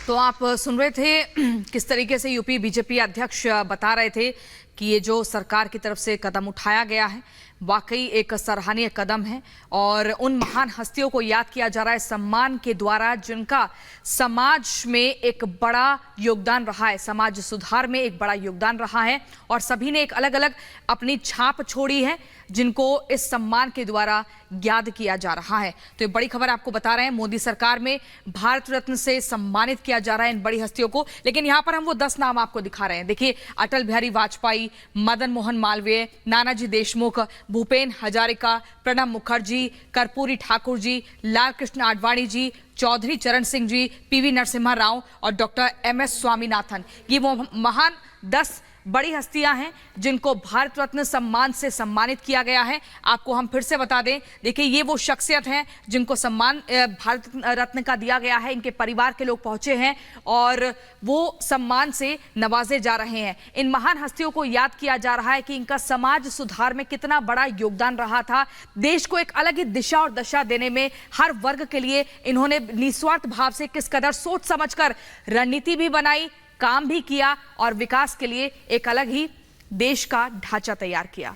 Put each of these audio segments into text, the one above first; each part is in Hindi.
तो आप सुन रहे थे किस तरीके से यूपी बीजेपी अध्यक्ष बता रहे थे कि ये जो सरकार की तरफ से कदम उठाया गया है वाकई एक सराहनीय कदम है और उन महान हस्तियों को याद किया जा रहा है सम्मान के द्वारा जिनका समाज में एक बड़ा योगदान रहा है, समाज सुधार में एक बड़ा योगदान रहा है और सभी ने एक अलग अलग अपनी छाप छोड़ी है जिनको इस सम्मान के द्वारा याद किया जा रहा है। तो ये बड़ी खबर आपको बता रहे हैं, मोदी सरकार में भारत रत्न से सम्मानित किया जा रहा है इन बड़ी हस्तियों को। लेकिन यहां पर हम वो 10 नाम आपको दिखा रहे हैं। देखिए, अटल बिहारी वाजपेयी, मदन मोहन मालवीय, नानाजी देशमुख, भूपेन हजारिका, प्रणब मुखर्जी, कर्पूरी ठाकुर जी, लाल कृष्ण आडवाणी जी, चौधरी चरण सिंह जी, पीवी नरसिम्हा राव और डॉक्टर MS स्वामीनाथन। ये वो महान 10 बड़ी हस्तियां हैं जिनको भारत रत्न सम्मान से सम्मानित किया गया है। आपको हम फिर से बता दें, देखिए ये वो शख्सियत हैं जिनको सम्मान भारत रत्न का दिया गया है। इनके परिवार के लोग पहुंचे हैं और वो सम्मान से नवाजे जा रहे हैं। इन महान हस्तियों को याद किया जा रहा है कि इनका समाज सुधार में कितना बड़ा योगदान रहा था। देश को एक अलग ही दिशा और दशा देने में हर वर्ग के लिए इन्होंने निस्वार्थ भाव से किस कदर सोच समझकर रणनीति भी बनाई, काम भी किया और विकास के लिए एक अलग ही देश का ढांचा तैयार किया।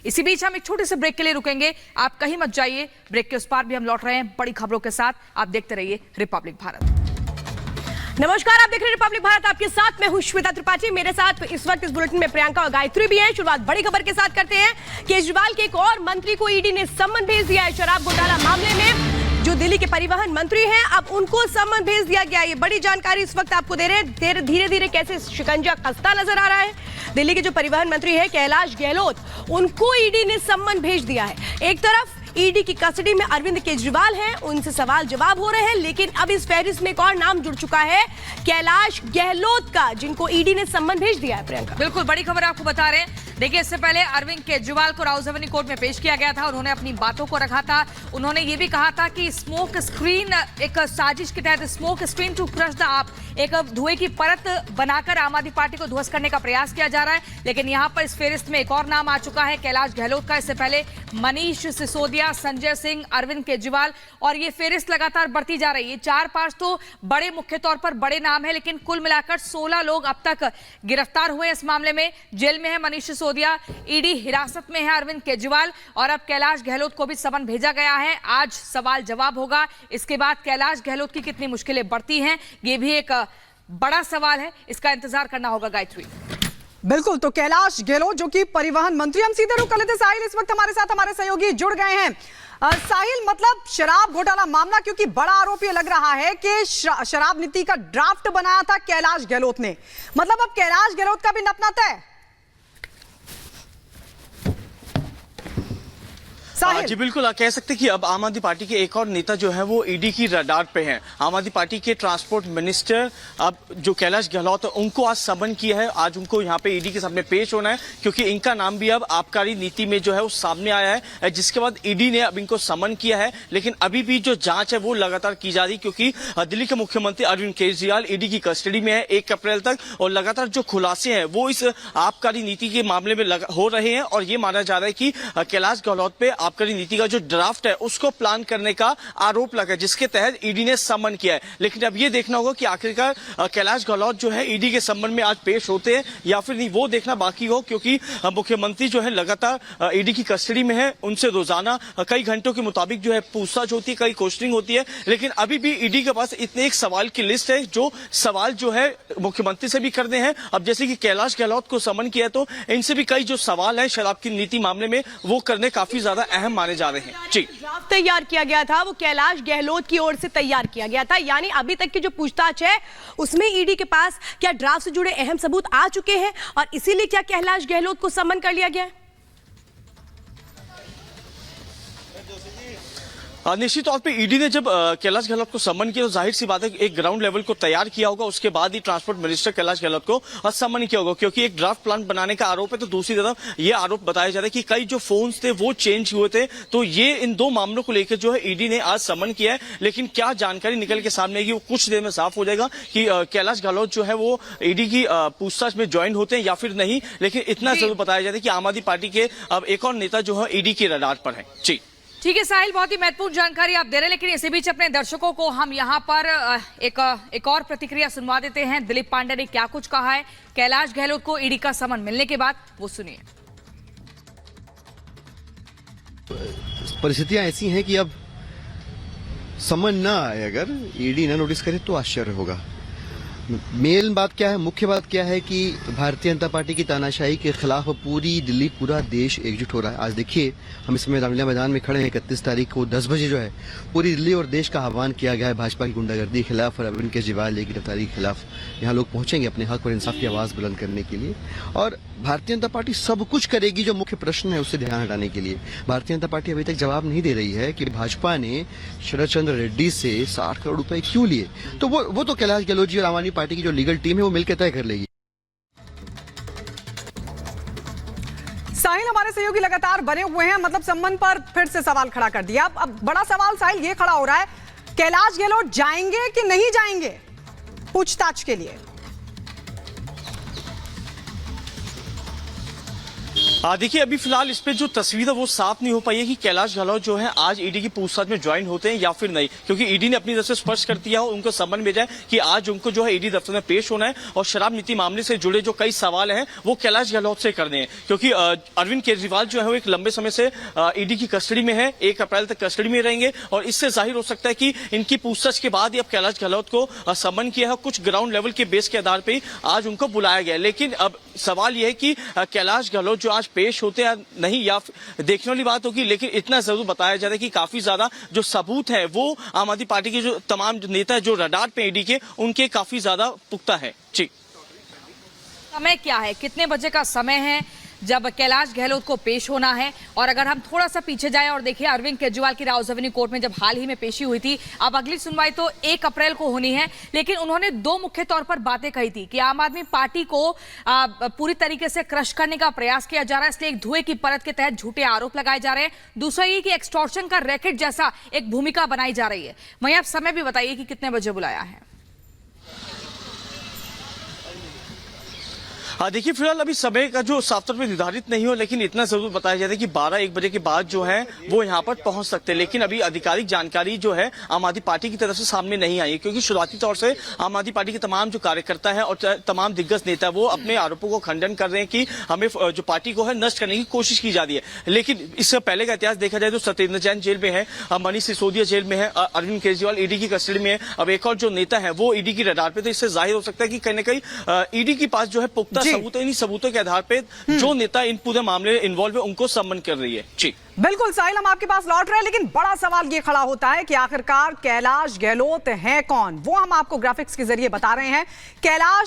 इसी बीच हम एक छोटे से ब्रेक के लिए रुकेंगे, आप कहीं मत जाइए। ब्रेक के उस पार भी हम लौट रहे हैं बड़ी खबरों के साथ। आप देखते रहिए रिपब्लिक भारत। नमस्कार, आप देख रहे हैं रिपब्लिक भारत। आपके साथ मैं हूं श्वेता त्रिपाठी। मेरे साथ इस वक्त इस बुलेटिन में प्रियंका और गायत्री भी है। शुरुआत बड़ी खबर के साथ करते हैं। केजरीवाल के एक और मंत्री को ईडी ने सम्मन भेज दिया है शराब घोटाला मामले में। जो दिल्ली के परिवहन मंत्री हैं, अब उनको सम्मन भेज दिया गया। ये बड़ी जानकारी इस वक्त आपको दे रहे हैं। धीरे धीरे कैसे शिकंजा कसता नजर आ रहा है। दिल्ली के जो परिवहन मंत्री है कैलाश गहलोत, उनको ईडी ने सम्मन भेज दिया है। एक तरफ ईडी की कस्टडी में अरविंद केजरीवाल हैं, उनसे सवाल जवाब हो रहे हैं, लेकिन अब इस फहरिस्त में एक और नाम जुड़ चुका है, कैलाश गहलोत का, जिनको ईडी ने सम्मन भेज दिया है। प्रियंका, बिल्कुल बड़ी खबर आपको बता रहे हैं। देखिए, इससे पहले अरविंद केजरीवाल को राउजवनी कोर्ट में पेश किया गया था। उन्होंने अपनी बातों को रखा था। उन्होंने ये भी कहा था कि स्मोक स्क्रीन, एक साजिश के तहत smoke screen to crush the AAP, एक धुएं की परत बनाकर आम आदमी पार्टी को ध्वस्त करने का प्रयास किया जा रहा है। लेकिन यहाँ पर इस फेरिस्त में एक और नाम आ चुका है, कैलाश गहलोत का। इससे पहले मनीष सिसोदिया, संजय सिंह, अरविंद केजरीवाल, और ये फेरिस्त लगातार बढ़ती जा रही है। 4-5 तो बड़े मुख्य तौर पर बड़े नाम है, लेकिन कुल मिलाकर 16 लोग अब तक गिरफ्तार हुए इस मामले में। जेल में है मनीष सिसोदिया, ईडी हिरासत में है अरविंद केजरीवाल और अब कैलाश गहलोत को भी समन भेजा गया है। आज सवाल जवाब होगा। इसके बाद कैलाश गहलोत की कितनी मुश्किलें बढ़ती हैं, ये भी एक बड़ा सवाल है, इसका इंतजार करना होगा। गायत्री, बिल्कुल, तो कैलाश गहलोत जो कि परिवहन मंत्री, हम सीधे रुक कर लेते। साहिल इस वक्त हमारे साथ हमारे सहयोगी जुड़ गए हैं। साहिल, मतलब शराब घोटाला मामला, क्योंकि बड़ा आरोप ये लग रहा है कि शराब नीति का ड्राफ्ट बनाया था कैलाश गहलोत ने, मतलब अब कैलाश गहलोत का भी नपना तय। जी बिल्कुल, कह सकते हैं कि अब आम आदमी पार्टी के एक और नेता जो है वो ईडी की रडार पे हैं। आम आदमी पार्टी के ट्रांसपोर्ट मिनिस्टर अब जो कैलाश गहलोत, उनको आज समन किया है। आज उनको यहाँ पे ईडी के सामने पेश होना है, क्योंकि इनका नाम भी अब आबकारी नीति में जो है वो सामने आया है, जिसके बाद ईडी ने अब इनको समन किया है। लेकिन अभी भी जो जांच है वो लगातार की जा रही, क्योंकि दिल्ली के मुख्यमंत्री अरविंद केजरीवाल ईडी की कस्टडी में है 1 अप्रैल तक, और लगातार जो खुलासे हैं वो इस आबकारी नीति के मामले में हो रहे हैं। और ये माना जा रहा है कि कैलाश गहलोत पे आबकारी नीति का जो ड्राफ्ट है उसको प्लान करने का आरोप लगा, जिसके तहत ईडी ने समन किया है। लेकिन अब ये देखना होगा कि आखिरकार कैलाश गहलोत जो है ईडी के समन में आज पेश होते हैं या फिर नहीं, वो देखना बाकी हो, क्योंकि मुख्यमंत्री जो है लगातार ईडी की कस्टडी में है। उनसे रोजाना कई घंटों के मुताबिक जो है पूछताछ होती है, कई क्वेश्चनिंग होती है। लेकिन अभी भी ईडी के पास इतने एक सवाल की लिस्ट है, जो सवाल जो है मुख्यमंत्री से भी करने हैं। अब जैसे कि कैलाश गहलोत को समन किया, तो इनसे भी कई जो सवाल है शराब की नीति मामले में, वो करने काफी ज्यादा अहम माने जा रहे हैं। जी, ड्राफ्ट तैयार किया गया था, वो कैलाश गहलोत की ओर से तैयार किया गया था। यानी अभी तक की जो पूछताछ है उसमें ईडी के पास क्या ड्राफ्ट से जुड़े अहम सबूत आ चुके हैं, और इसीलिए क्या कैलाश गहलोत को समन कर लिया गया है? निश्चित तौर पे ईडी ने जब कैलाश गहलोत को समन किया, तो जाहिर सी बात है एक ग्राउंड लेवल को तैयार किया होगा, उसके बाद ही ट्रांसपोर्ट मिनिस्टर कैलाश गहलोत को समन किया होगा, क्योंकि एक ड्राफ्ट प्लान बनाने का आरोप है। तो दूसरी तरफ ये आरोप बताया जा रहा है कि कई जो फोन्स थे वो चेंज हुए थे। तो ये इन 2 मामलों को लेकर जो है ईडी ने आज समन किया है। लेकिन क्या जानकारी निकल के सामने आएगी वो कुछ देर में साफ हो जाएगा कि कैलाश गहलोत जो है वो ईडी की पूछताछ में ज्वाइन होते हैं या फिर नहीं। लेकिन इतना जरूर बताया जाता है कि आम आदमी पार्टी के अब एक और नेता जो है ईडी के रडार पर है। जी ठीक है साहिल, बहुत ही महत्वपूर्ण जानकारी आप दे रहे हैं, लेकिन इसी बीच अपने दर्शकों को हम यहाँ पर एक और प्रतिक्रिया सुनवा देते हैं। दिलीप पांडे ने क्या कुछ कहा है कैलाश गहलोत को ईडी का समन मिलने के बाद, वो सुनिए। परिस्थितियां ऐसी हैं कि अब समन ना आए, अगर ईडी ना नोटिस करे तो आश्चर्य होगा। मेन बात क्या है, मुख्य बात क्या है कि भारतीय जनता पार्टी की तानाशाही के खिलाफ पूरी दिल्ली, पूरा देश एकजुट हो रहा है। आज देखिए हम इस समय रामलीला मैदान में खड़े हैं। 31 तारीख को 10 बजे जो है पूरी दिल्ली और देश का आह्वान किया गया है भाजपा की गुंडागर्दी के खिलाफ और अरविंद केजरीवाल की गिरफ्तारी के खिलाफ। यहाँ लोग पहुंचेंगे अपने हक और इंसाफ की आवाज बुलंद करने के लिए, और भारतीय जनता पार्टी सब कुछ करेगी जो मुख्य प्रश्न है उससे ध्यान हटाने के लिए। भारतीय जनता पार्टी अभी तक जवाब नहीं दे रही है कि भाजपा ने शरद चंद्र रेड्डी से 60 करोड़ रुपए क्यों लिए। तो वो तो कैलाश गहलोत जी और आम आदमी पार्टी की जो लीगल टीम है वो मिलकर तय कर लेगी। साहिल, हमारे सहयोगी लगातार बने हुए हैं, मतलब सम्मन पर फिर से सवाल खड़ा कर दिया। अब बड़ा सवाल साहिल ये खड़ा हो रहा है, कैलाश गहलोत जाएंगे कि नहीं जाएंगे पूछताछ के लिए? देखिए अभी फिलहाल इस पे जो तस्वीर है वो साफ नहीं हो पाई है कि कैलाश गहलोत जो है आज ईडी की पूछताछ में ज्वाइन होते हैं या फिर नहीं, क्योंकि ईडी ने अपनी तरफ से स्पष्ट कर दिया है, उनको सम्मन भेजा है कि आज उनको जो है ईडी दफ्तर में पेश होना है और शराब नीति मामले से जुड़े जो कई सवाल हैं वो कैलाश गहलोत से करने हैं, क्योंकि अरविंद केजरीवाल जो है वो एक लंबे समय से ईडी की कस्टडी में है, 1 अप्रैल तक कस्टडी में रहेंगे और इससे जाहिर हो सकता है कि इनकी पूछताछ के बाद ही अब कैलाश गहलोत को सम्मन किया है। कुछ ग्राउंड लेवल के बेस के आधार पर आज उनको बुलाया गया, लेकिन अब सवाल यह है कि कैलाश गहलोत जो आज पेश होते हैं नहीं या देखने वाली बात होगी, लेकिन इतना जरूर बताया जा रहा है कि काफी ज्यादा जो सबूत है वो आम आदमी पार्टी के जो तमाम नेता है जो रडार पे ईडी के उनके काफी ज्यादा पुख्ता है। जी, समय क्या है, कितने बजे का समय है जब कैलाश गहलोत को पेश होना है? और अगर हम थोड़ा सा पीछे जाएं और देखें अरविंद केजरीवाल की राउज एवेन्यू कोर्ट में जब हाल ही में पेशी हुई थी, अब अगली सुनवाई तो 1 अप्रैल को होनी है, लेकिन उन्होंने 2 मुख्य तौर पर बातें कही थी कि आम आदमी पार्टी को पूरी तरीके से क्रश करने का प्रयास किया जा रहा है, इसलिए एक धुएं की परत के तहत झूठे आरोप लगाए जा रहे हैं। दूसरा ये कि एक्सटॉर्शन का रैकेट जैसा एक भूमिका बनाई जा रही है। वहीं आप समय भी बताइए कि कितने बजे बुलाया है? देखिए फिलहाल अभी समय का जो साफ तौर पर निर्धारित नहीं हो, लेकिन इतना जरूर बताया जाता है कि 12-1 बजे के बाद जो है वो यहाँ पर पहुंच सकते हैं, लेकिन अभी आधिकारिक जानकारी जो है आम आदमी पार्टी की तरफ से सामने नहीं आई है, क्योंकि शुरुआती तौर से आम आदमी पार्टी के तमाम जो कार्यकर्ता है और तमाम दिग्गज नेता वो अपने आरोपों को खंडन कर रहे हैं कि हमें जो पार्टी को है नष्ट करने की कोशिश की जा रही है। लेकिन इससे पहले का इतिहास देखा जाए तो सत्येंद्र जैन जेल में है, मनीष सिसोदिया जेल में है, अरविंद केजरीवाल ईडी की कस्टडी में है, अब एक और जो नेता है वो ईडी की रडार पे, तो इससे जाहिर हो सकता है कि कहीं ना कहीं ईडी के पास जो है पुख्ता सबूत है, इन्हीं सबूतों के आधार पे जो नेता इन पूरे मामले में इन्वॉल्व है उनको सम्मन कर रही है। जी बिल्कुल साहिल, हम आपके पास लौट रहे हैं, लेकिन बड़ा सवाल ये खड़ा होता है कि आखिरकार कैलाश गहलोत हैं कौन? वो हम आपको ग्राफिक्स के जरिए बता रहे हैं। कैलाश